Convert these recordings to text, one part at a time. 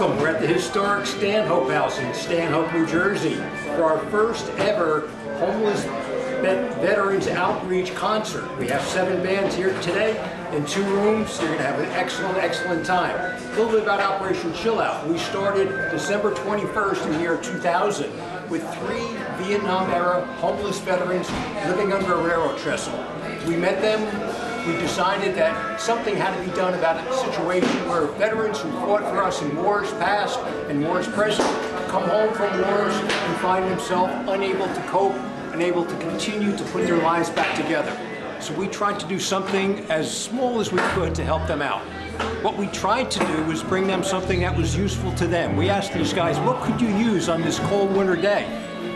Welcome. We're at the historic Stanhope House in Stanhope, New Jersey for our first ever homeless veterans outreach concert. We have 7 bands here today in 2 rooms. You're going to have an excellent time. A little bit about Operation Chillout. We started December 21st in the year 2000 with 3 Vietnam-era homeless veterans living under a railroad trestle. We met them. We decided that something had to be done about a situation where veterans who fought for us in wars past and wars present come home from wars and find themselves unable to cope, unable to continue to put their lives back together. So we tried to do something as small as we could to help them out. What we tried to do was bring them something that was useful to them. We asked these guys, what could you use on this cold winter day?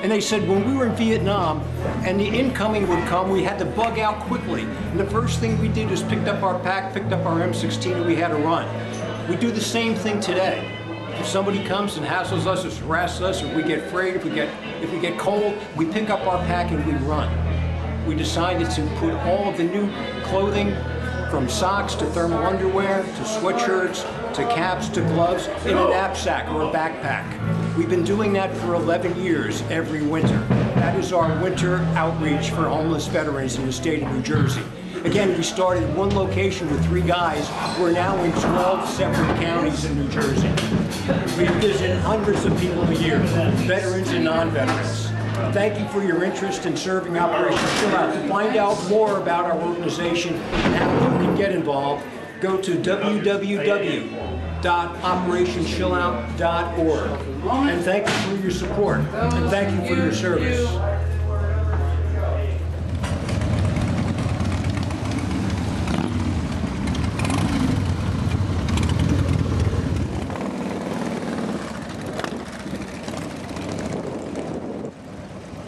And they said, when we were in Vietnam and the incoming would come, we had to bug out quickly. And the first thing we did was picked up our pack, picked up our M16, and we had to run. We do the same thing today. If somebody comes and hassles us or harasses us, or we get afraid, if we get cold, we pick up our pack and we run. We decided to put all of the new clothing, from socks to thermal underwear, to sweatshirts, to caps, to gloves, in a knapsack or a backpack. We've been doing that for 11 years every winter. That is our winter outreach for homeless veterans in the state of New Jersey. Again, we started in 1 location with 3 guys. We're now in 12 separate counties in New Jersey. We visit hundreds of people a year, veterans and non-veterans. Thank you for your interest in serving Operation Chillout. To find out more about our organization and how you can get involved, go to www.operationchillout.org. And thank you for your support, and thank you for your service.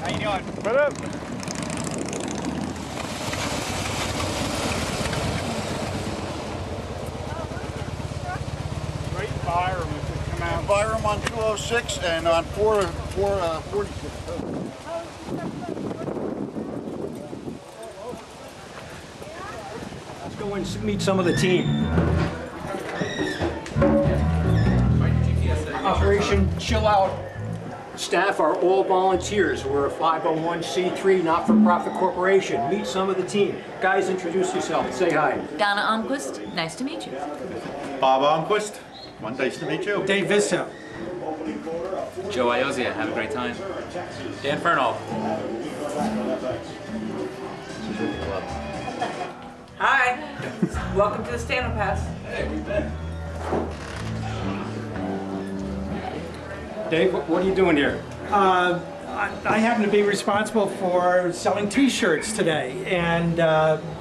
How you doing? What up? Right fire them if they come out. Fire them on 206 and on 446. Let's go and meet some of the team. Operation Chillout staff are all volunteers. We're a 501c3 not-for-profit corporation. Meet some of the team. Guys, introduce yourself. Say hi. Donna Almquist, nice to meet you. Bob Almquist, nice to meet you. Dave Visto. Joe Iozia, have a great time. Dan Fernald. Hi, welcome to the Stanhope House. Dave, what are you doing here? I happen to be responsible for selling T-shirts today, and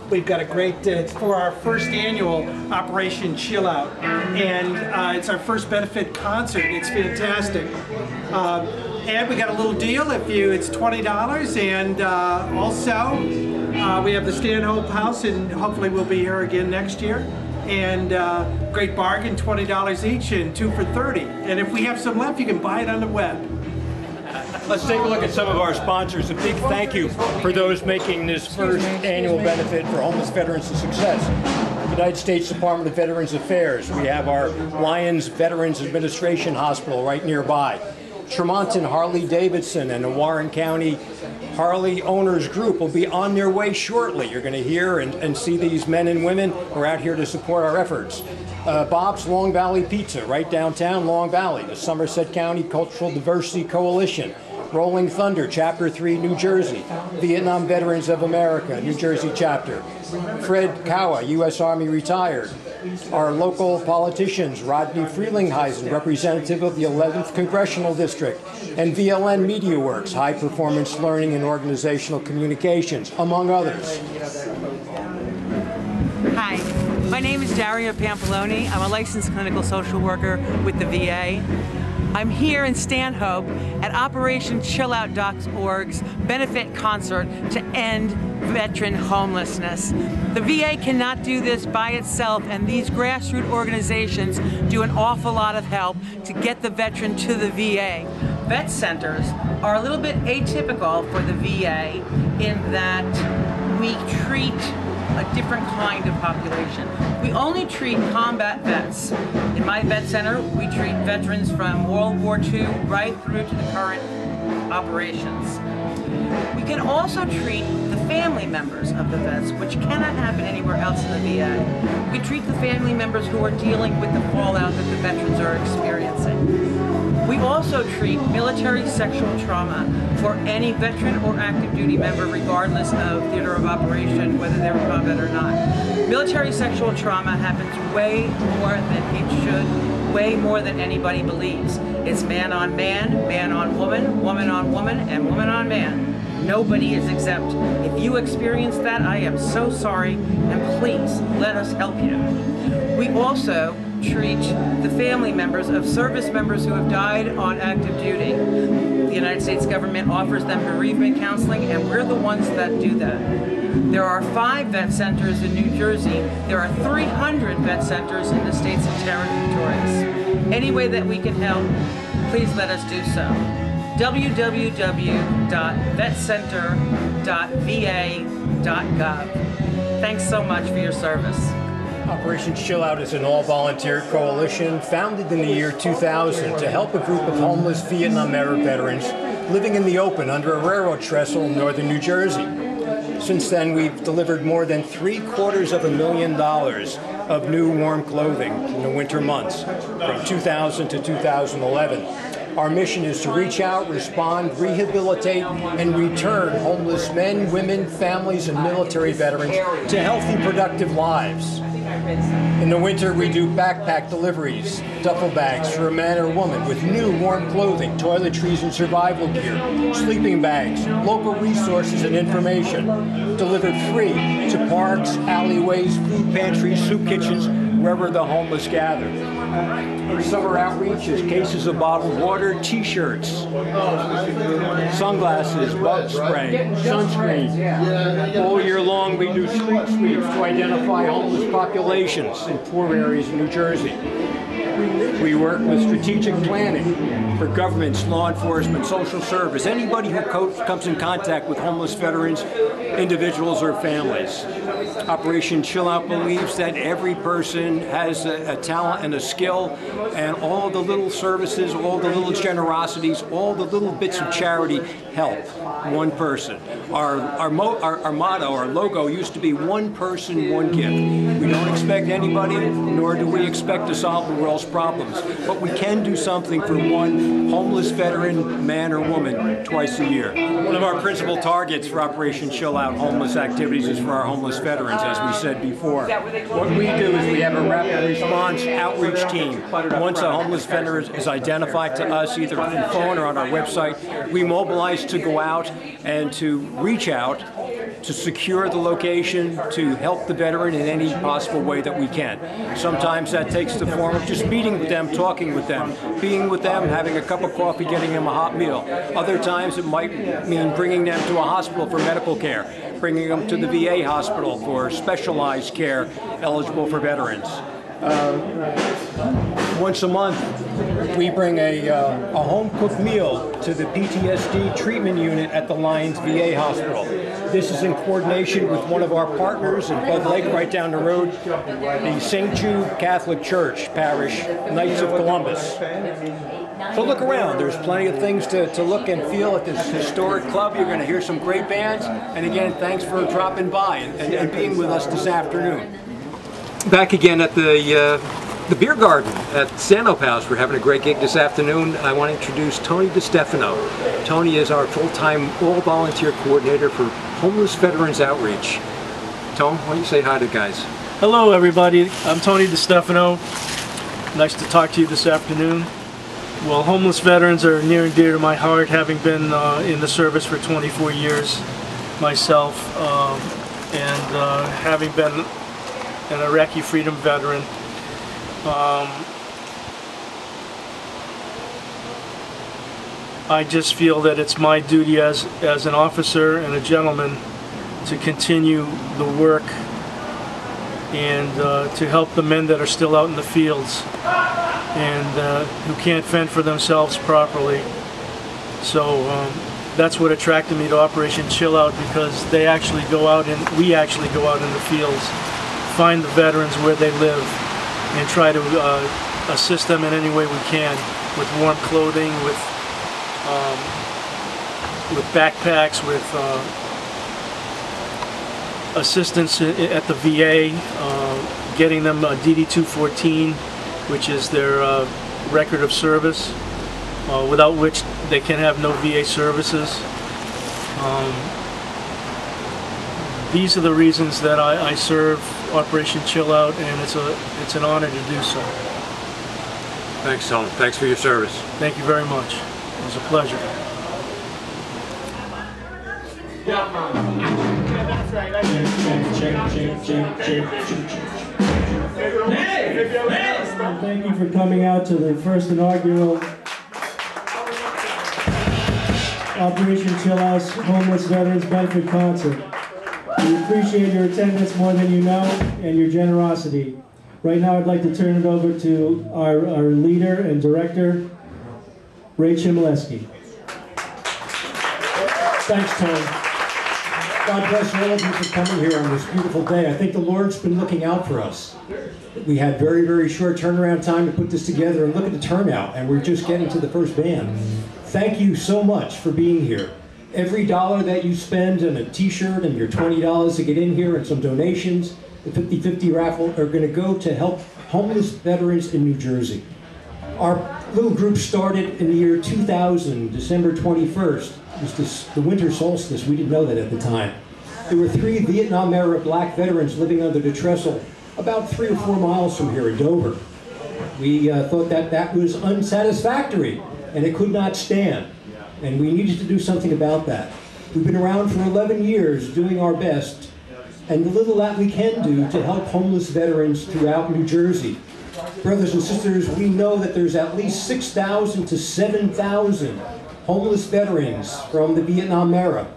we've got a great, it's for our first annual Operation Chillout, and it's our first benefit concert. It's fantastic. And we got a little deal it's $20, and also we have the Stanhope House, and hopefully we'll be here again next year. And great bargain, $20 each and 2 for $30. And if we have some left, you can buy it on the web. Let's take a look at some of our sponsors. A big thank you for those making this first annual benefit for homeless veterans a success. United States Department of Veterans Affairs. We have our Lyons Veterans Administration Hospital right nearby. Tremonton Harley-Davidson and the Warren County Harley Owners Group will be on their way shortly. You're going to hear and see these men and women who are out here to support our efforts. Bob's Long Valley Pizza, right downtown Long Valley. The Somerset County Cultural Diversity Coalition. Rolling Thunder, Chapter 3, New Jersey. Vietnam Veterans of America, New Jersey Chapter. Fred Kawa, U.S. Army retired. Our local politicians, Rodney Frelinghuysen, representative of the 11th Congressional District, and VLN Media Works, High Performance Learning and Organizational Communications, among others. Hi, my name is Daria Pampaloni. I'm a licensed clinical social worker with the VA. I'm here in Stanhope at OperationChillout.org's benefit concert to end veteran homelessness. The VA cannot do this by itself, and these grassroots organizations do an awful lot of help to get the veteran to the VA. Vet centers are a little bit atypical for the VA in that we treat a different kind of population. We only treat combat vets. In my vet center, we treat veterans from World War II right through to the current operations. We can also treat the family members of the vets, which cannot happen anywhere else in the VA. We treat the family members who are dealing with the fallout that the veterans are experiencing. We also treat military sexual trauma for any veteran or active duty member, regardless of theater of operation, whether they're in combat or not. Military sexual trauma happens way more than it should, way more than anybody believes. It's man on man, man on woman, woman on woman, and woman on man. Nobody is exempt. If you experience that, I am so sorry, and please let us help you. We also treat the family members of service members who have died on active duty. The United States government offers them bereavement counseling, and we're the ones that do that. There are 5 vet centers in New Jersey. There are 300 vet centers in the states and territories. Any way that we can help, please let us do so. www.vetcenter.va.gov. Thanks so much for your service. Operation Chillout is an all-volunteer coalition founded in the year 2000 to help a group of homeless Vietnam-era veterans living in the open under a railroad trestle in northern New Jersey. Since then, we've delivered more than $750,000 of new warm clothing in the winter months from 2000 to 2011. Our mission is to reach out, respond, rehabilitate, and return homeless men, women, families, and military veterans to healthy, productive lives. In the winter, we do backpack deliveries, duffel bags for a man or woman with new warm clothing, toiletries and survival gear, sleeping bags, local resources and information, delivered free to parks, alleyways, food pantries, soup kitchens, wherever the homeless gather. Our summer outreach is cases of bottled water, t-shirts, sunglasses, bug spray, sunscreen. All year long we do street sweeps to identify homeless populations in poor areas of New Jersey. We work with strategic planning for governments, law enforcement, social service, anybody who comes in contact with homeless veterans, individuals, or families. Operation Chillout believes that every person has a talent and a skill, and all the little services, all the little generosities, all the little bits of charity help one person. Our motto, our logo used to be one person, one gift. We don't expect anybody, nor do we expect to solve the world's problems, but we can do something for one homeless veteran, man or woman, twice a year. One of our principal targets for Operation Chillout homeless activities is for our homeless veterans, as we said before. What we do is we have a rapid response outreach team. Once a homeless veteran is identified to us, either through phone or on our website, we mobilize to go out and to reach out to secure the location, to help the veteran in any possible way that we can. Sometimes that takes the form of just meeting with them, talking with them, being with them, having a cup of coffee, getting them a hot meal. Other times it might mean bringing them to a hospital for medical care, bringing them to the VA hospital for specialized care eligible for veterans. Once a month, we bring a home-cooked meal to the PTSD treatment unit at the Lyons VA Hospital. This is in coordination with one of our partners in Bud Lake, right down the road, the St. Jude Catholic Church Parish, Knights of Columbus. So look around. There's plenty of things to look and feel at this historic club. You're going to hear some great bands. And again, thanks for dropping by and being with us this afternoon. Back again at the beer garden at Stanhope House. We're having a great gig this afternoon. I want to introduce Tony DiStefano. Tony is our full-time all-volunteer coordinator for Homeless Veterans Outreach. Tone, why don't you say hi to the guys? Hello everybody, I'm Tony DiStefano. Nice to talk to you this afternoon. Well, homeless veterans are near and dear to my heart, having been in the service for 24 years myself, and having been an Iraqi freedom veteran. I just feel that it's my duty as an officer and a gentleman to continue the work and to help the men that are still out in the fields and who can't fend for themselves properly. So that's what attracted me to Operation Chillout, because they actually go out and we actually go out in the fields, find the veterans where they live, and try to assist them in any way we can with warm clothing, with backpacks, with assistance at the VA, getting them a DD-214, which is their record of service, without which they can have no VA services. These are the reasons that I serve Operation Chillout, and it's an honor to do so. Thanks, Tom. Thanks for your service. Thank you very much. It was a pleasure. Thank you for coming out to the first inaugural Operation Chillout's Homeless Veterans Benefit Concert. We appreciate your attendance more than you know and your generosity. Right now I'd like to turn it over to our leader and director, Ray Chmielewski. Thanks, Tom. God bless all of you for coming here on this beautiful day. I think the Lord's been looking out for us. We had very, very short turnaround time to put this together, and look at the turnout, and we're just getting to the first band. Thank you so much for being here. Every dollar that you spend on a t-shirt and your $20 to get in here and some donations, the 50-50 raffle, are going to go to help homeless veterans in New Jersey. Our little group started in the year 2000, December 21st. It was the winter solstice. We didn't know that at the time. There were 3 Vietnam-era black veterans living under the trestle about 3 or 4 miles from here in Dover. We thought that was unsatisfactory, and it could not stand. And we needed to do something about that. We've been around for 11 years doing our best, and the little that we can do to help homeless veterans throughout New Jersey. Brothers and sisters, we know that there's at least 6,000 to 7,000 homeless veterans from the Vietnam era,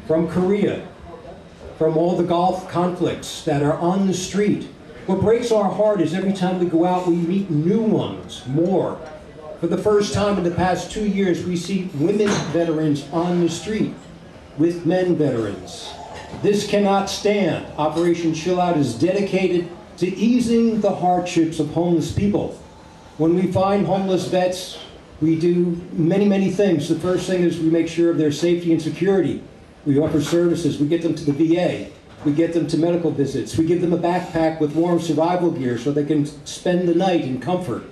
from Korea, from all the Gulf conflicts that are on the street. What breaks our heart is every time we go out, we meet new ones, more. For the first time in the past 2 years, we see women veterans on the street with men veterans. This cannot stand. Operation Chillout is dedicated to easing the hardships of homeless people. When we find homeless vets, we do many, many things. The first thing is we make sure of their safety and security. We offer services. We get them to the VA. We get them to medical visits. We give them a backpack with warm survival gear so they can spend the night in comfort.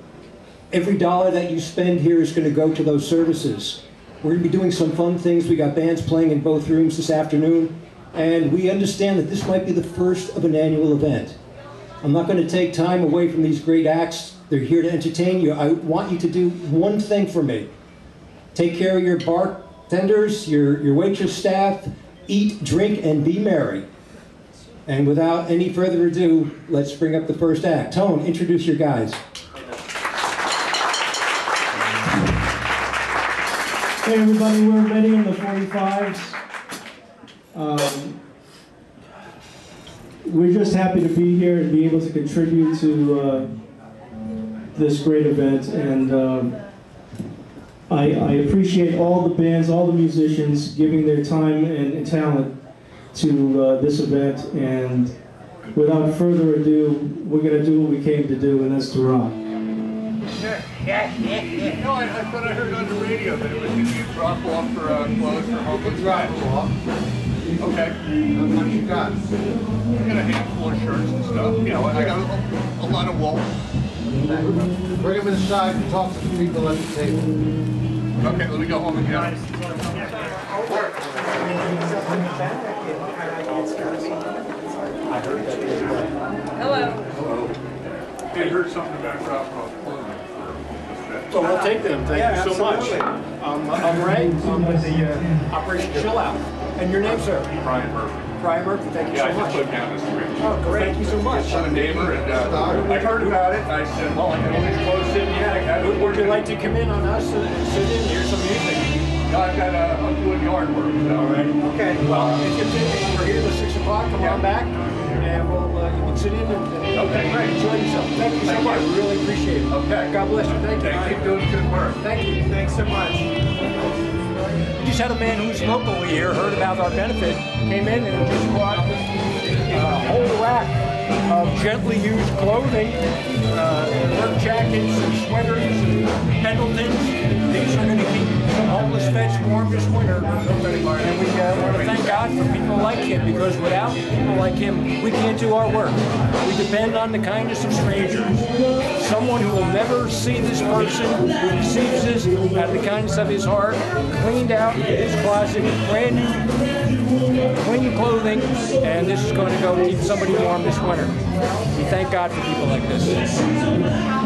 Every dollar that you spend here is going to go to those services. We're going to be doing some fun things. We got bands playing in both rooms this afternoon, and we understand that this might be the first of an annual event. I'm not going to take time away from these great acts. They're here to entertain you. I want you to do one thing for me. Take care of your bartenders, your waitress staff, eat, drink, and be merry. And without any further ado, let's bring up the first act. Tone, introduce your guys. Hey everybody, we're ready in the 45s. We're just happy to be here and be able to contribute to this great event, and I appreciate all the bands, all the musicians giving their time and talent to this event, and without further ado, we're going to do what we came to do, and that's to rock. No, I thought I heard on the radio that it was going to be a drop off for clothes for homeless. Drop off. Okay. How much you got? I got a handful of shirts and stuff. You know, I got a lot of wool. Bring them inside and talk to the people at the table. Okay, let me go home and get it. Hello. I heard something about drop off clothing. Well, we'll take them. Thank you so much. I'm Ray. I'm with the Operation Chillout. And your name, sir? Brian Murphy. Brian Murphy. Thank you so much. Yeah, I just lived down the street. Oh, great. Thank you so much. I'm a neighbor, and I heard about it, and I said, well, I got all these clothes sitting here. Would you like to come in on us and sit in, hear some music? I've got I'm doing yard work. So. All right. Okay. Well, if you're here till 6 o'clock, come on back, and we'll you can sit in and okay, great. Enjoy yourself. Thank you so much. We really appreciate it. Okay. God bless you. Thank you. Keep doing good work. Thank you. Thanks so much. Did you had a man who's locally here, heard about our benefit, came in and just brought a whole rack of gently used clothing, work jackets and sweaters and pendletons. These are going to keep some homeless vets warm this winter. And we want to thank God for people like him, because without people like him, we can't do our work. We depend on the kindness of strangers. Someone who will never see this person, who receives this out of the kindness of his heart, cleaned out his closet, brand new, clean clothing, and this is going to go keep somebody warm this winter. We thank God for people like this.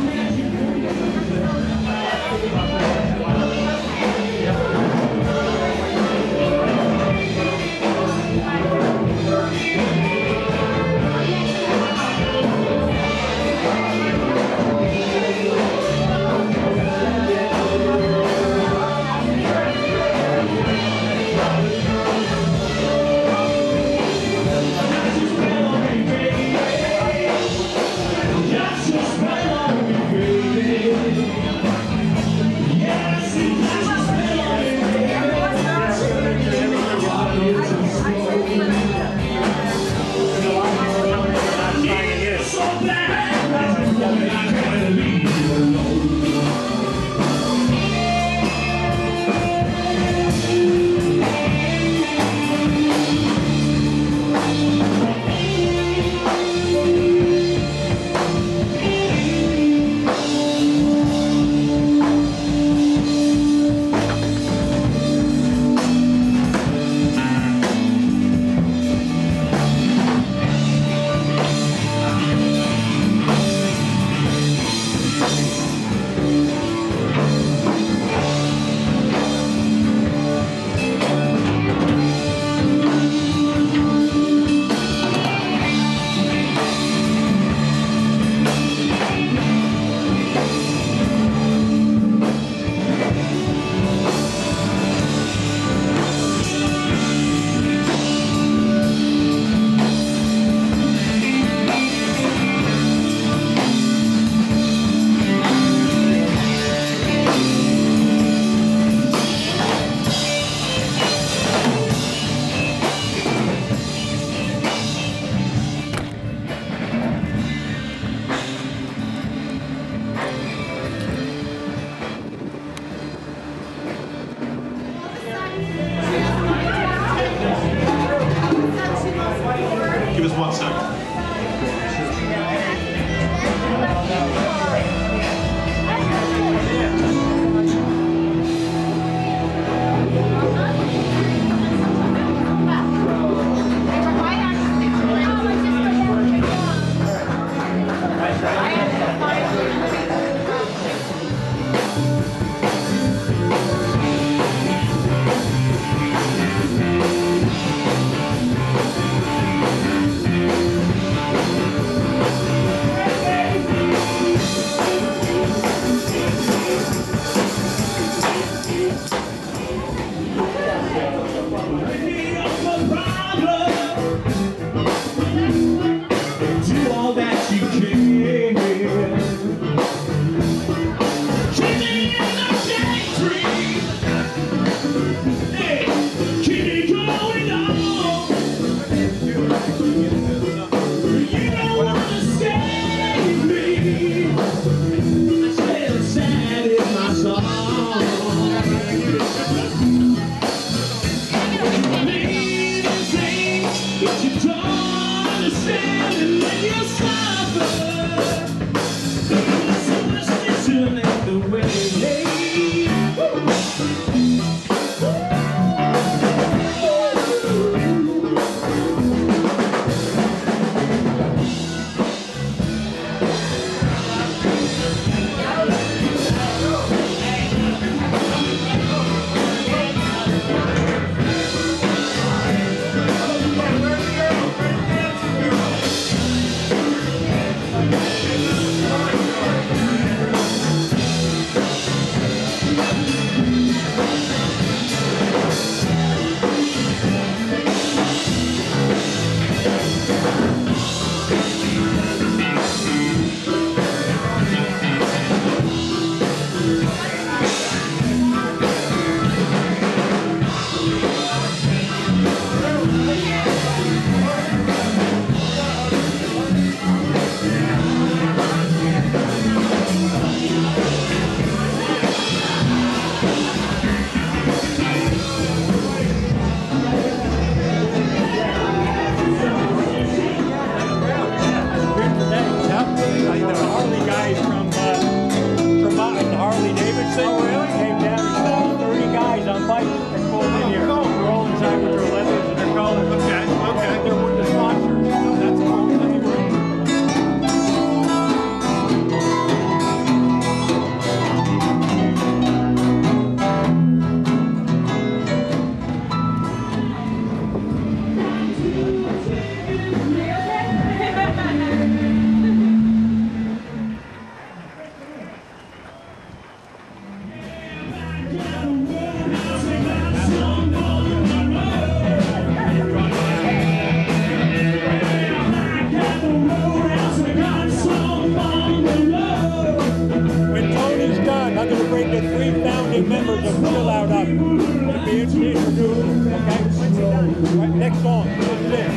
Next song. This is it.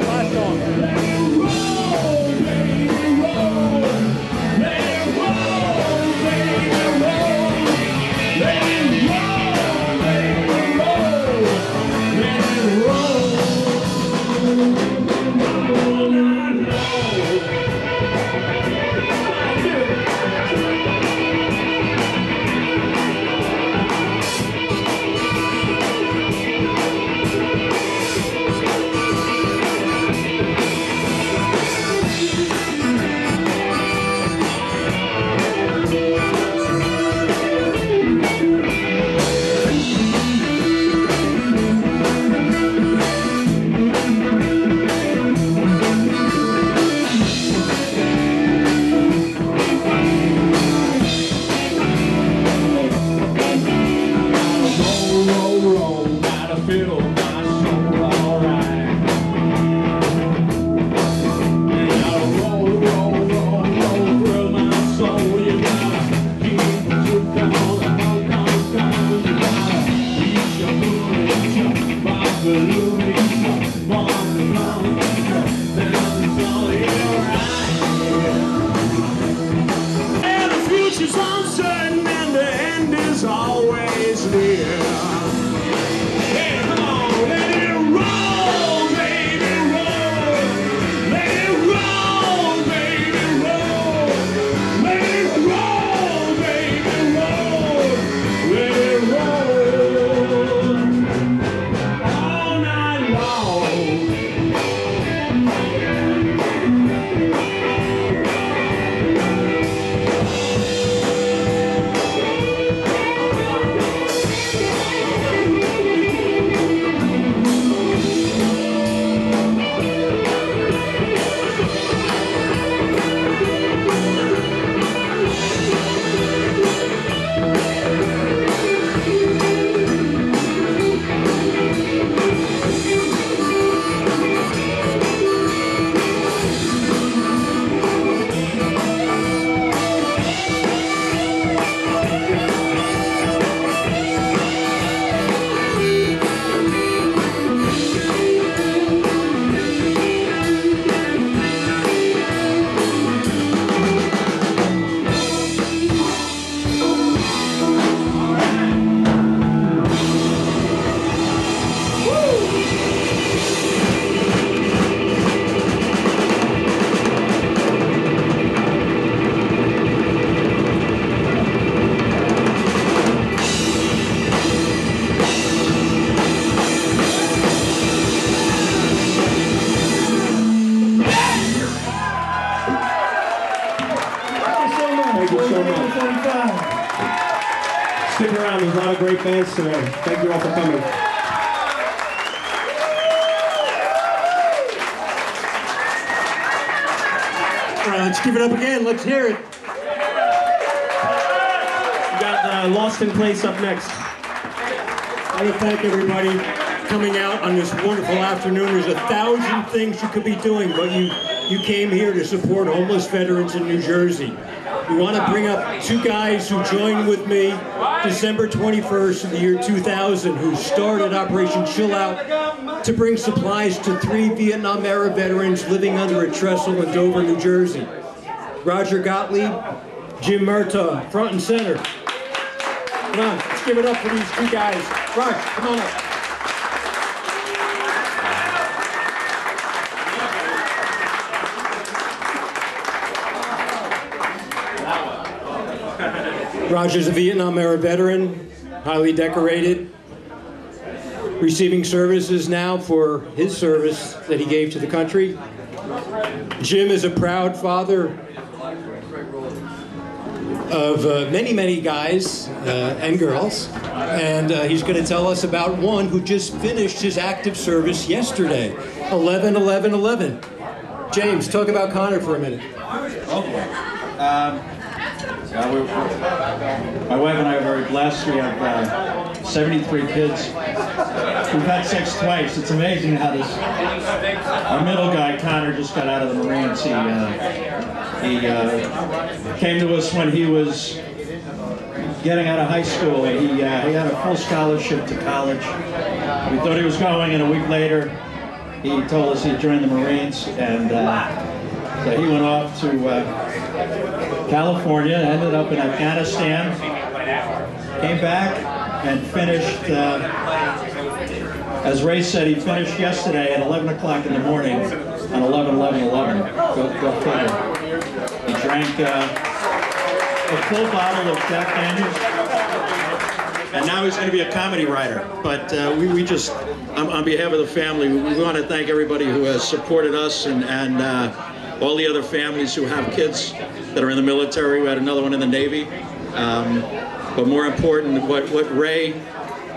Last song. Stick around, there's a lot of great bands today. Thank you all for coming. All right, let's give it up again. Let's hear it. We got Lost in Place up next. I want to thank everybody coming out on this wonderful afternoon. There's 1,000 things you could be doing, but you came here to support homeless veterans in New Jersey. We want to bring up two guys who joined with me December 21st of the year 2000, who started Operation Chillout to bring supplies to 3 Vietnam-era veterans living under a trestle in Dover, New Jersey. Roger Gottlieb, Jim Murtaugh, front and center. Come on, let's give it up for these two guys. Raj, come on up. Roger's a Vietnam-era veteran, highly decorated, receiving services now for his service that he gave to the country. Jim is a proud father of many, many guys and girls, and he's going to tell us about one who just finished his active service yesterday, 11/11/11. James, talk about Connor for a minute. My wife and I are very blessed. We have 73 kids. We've had sex twice. It's amazing how this... Our middle guy, Connor, just got out of the Marines. He came to us when he was getting out of high school, and he had a full scholarship to college. We thought he was going, and a week later, he told us he joined the Marines, and so he went off to California, ended up in Afghanistan, came back and finished, as Ray said, he finished yesterday at 11 o'clock in the morning on 11/11/11. Go figure. He drank a full bottle of Jack Daniels, and now he's going to be a comedy writer. But we just, on behalf of the family, we want to thank everybody who has supported us, and all the other families who have kids that are in the military. We had another one in the Navy. But more important, what Ray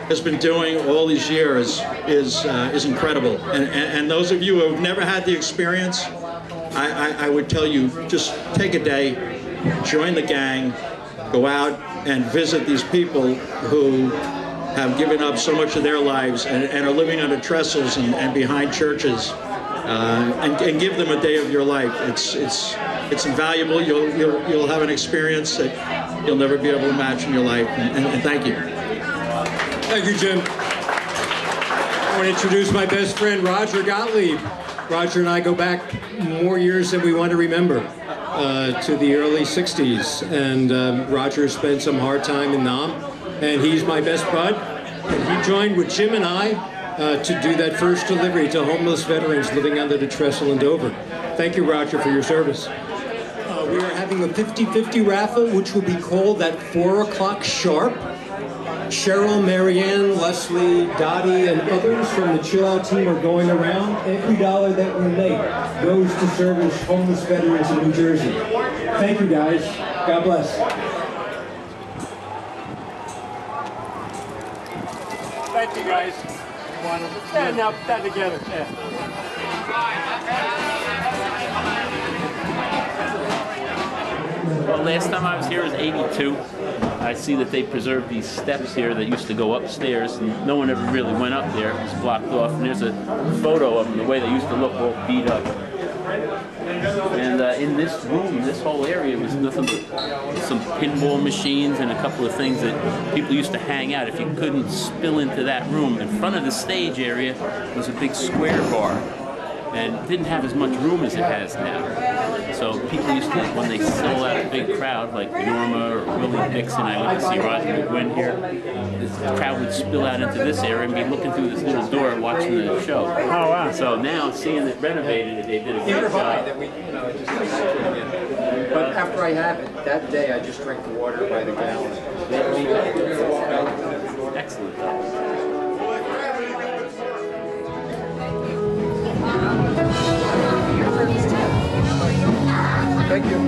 has been doing all these years is incredible. And those of you who have never had the experience, I would tell you, just take a day, join the gang, go out and visit these people who have given up so much of their lives and are living under trestles and behind churches, and give them a day of your life. It's invaluable. You'll have an experience that you'll never be able to match in your life. And thank you. Thank you, Jim. I want to introduce my best friend, Roger Gottlieb. Roger and I go back more years than we want to remember, to the early 60s. And Roger spent some hard time in Nam, and he's my best bud. And he joined with Jim and I to do that first delivery to homeless veterans living under the trestle in Dover. Thank you, Roger, for your service. We are having a 50-50 raffle, which will be called at 4 o'clock sharp. Cheryl, Marianne, Leslie, Dottie, and others from the Chillout team are going around. Every dollar that we make goes to service homeless veterans in New Jersey. Thank you, guys. God bless. Thank you, guys. And now that together. Yeah. Well, last time I was here was '82. I see that they preserved these steps here that used to go upstairs, and no one ever really went up there. It was blocked off, and there's a photo of them, the way they used to look, all beat up. And in this room, this whole area was nothing but some pinball machines and a couple of things that people used to hang out. If you couldn't spill into that room, in front of the stage area was a big square bar, and it didn't have as much room as it has now. So people used to, when they sell out a big crowd, like Norma or Willie Dixon, I went to see Roger McGuinn here, the crowd would spill out into this area and be looking through this little door watching the show. Oh, wow. So now, seeing it renovated, they did a great job. But after I have it, that day I just drank the water by the gallon. Excellent. Thank you.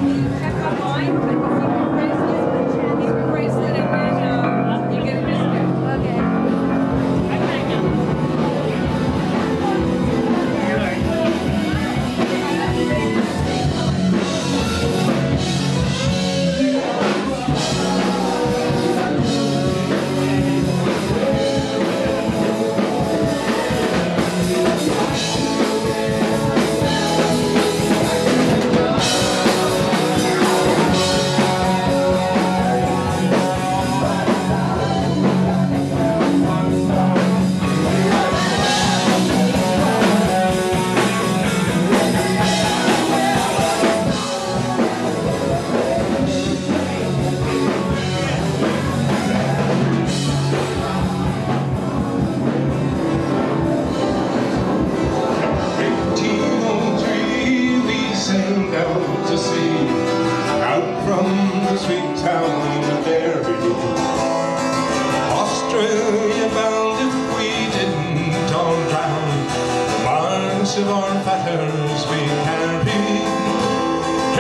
Of our fetters we carry,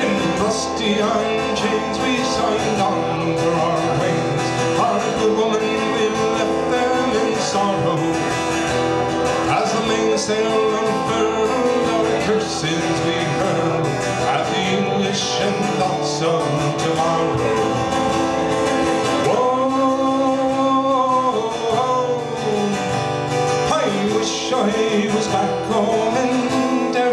in rusty iron chains we signed on for our wings. Our good woman, we left them in sorrow. As the mainsail unfurled, our curses we hurled at the English and thoughts of tomorrow. Whoa, I wish I was back home in Derry.